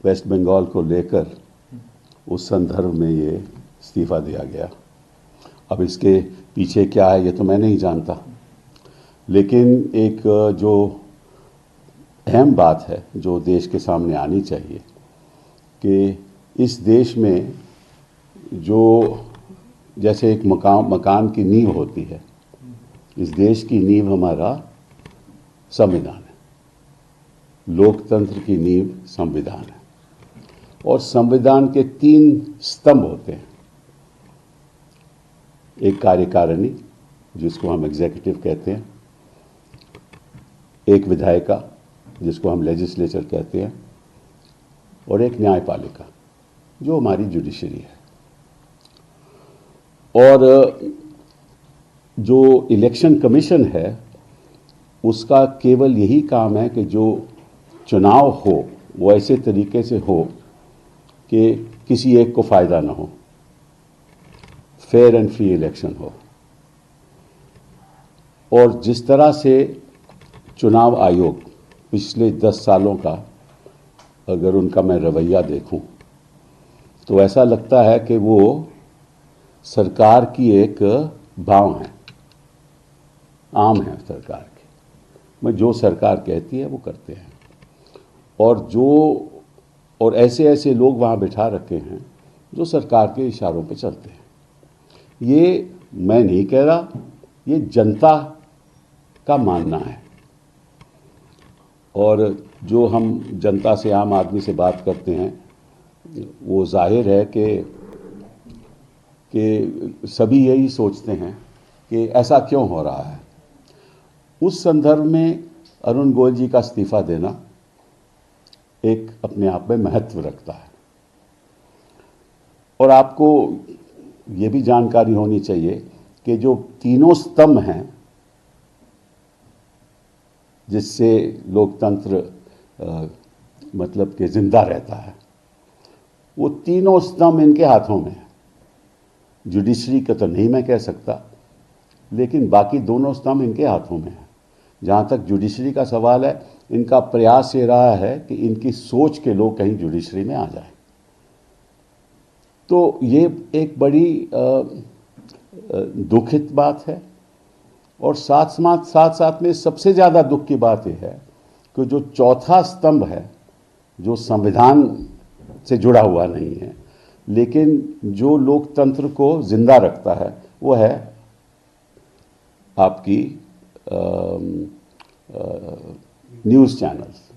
Waste Bengal को लेकर उस संदर्भ में ये इस्तीफ़ा दिया गया। अब इसके पीछे क्या है ये तो मैं नहीं जानता, लेकिन एक जो अहम बात है जो देश के सामने आनी चाहिए कि इस देश में जो जैसे एक मकान की नींव होती है, इस देश की नींव हमारा संविधान है। लोकतंत्र की नींव संविधान है और संविधान के 3 स्तंभ होते हैं। एक कार्यकारिणी जिसको हम एग्जीक्यूटिव कहते हैं, एक विधायिका जिसको हम लेजिस्लेचर कहते हैं, और एक न्यायपालिका जो हमारी जुडिशरी है। और जो इलेक्शन कमीशन है उसका केवल यही काम है कि जो चुनाव हो वो ऐसे तरीके से हो कि किसी एक को फ़ायदा ना हो, फेयर एंड फ्री इलेक्शन हो। और जिस तरह से चुनाव आयोग पिछले 10 सालों का अगर उनका मैं रवैया देखूं तो ऐसा लगता है कि वो सरकार की एक बाँह है, आम है सरकार की। मैं जो सरकार कहती है वो करते हैं, और ऐसे ऐसे लोग वहाँ बिठा रखे हैं जो सरकार के इशारों पे चलते हैं। ये मैं नहीं कह रहा, ये जनता का मानना है। और जो हम जनता से, आम आदमी से बात करते हैं, वो जाहिर है कि सभी यही सोचते हैं कि ऐसा क्यों हो रहा है। उस संदर्भ में अरुण गोयल जी का इस्तीफ़ा देना एक अपने आप में महत्व रखता है। और आपको ये भी जानकारी होनी चाहिए कि जो तीनों स्तंभ हैं जिससे लोकतंत्र मतलब कि जिंदा रहता है, वो तीनों स्तंभ इनके हाथों में है। जुडिशरी का तो नहीं मैं कह सकता, लेकिन बाकी दोनों स्तंभ इनके हाथों में है। जहाँ तक जुडिशरी का सवाल है, इनका प्रयास ये रहा है कि इनकी सोच के लोग कहीं जुडिशरी में आ जाएं। तो ये एक बड़ी दुखित बात है। और साथ में सबसे ज़्यादा दुख की बात यह है कि जो चौथा स्तंभ है, जो संविधान से जुड़ा हुआ नहीं है लेकिन जो लोकतंत्र को जिंदा रखता है, वो है आपकी न्यूज़ चैनल्स।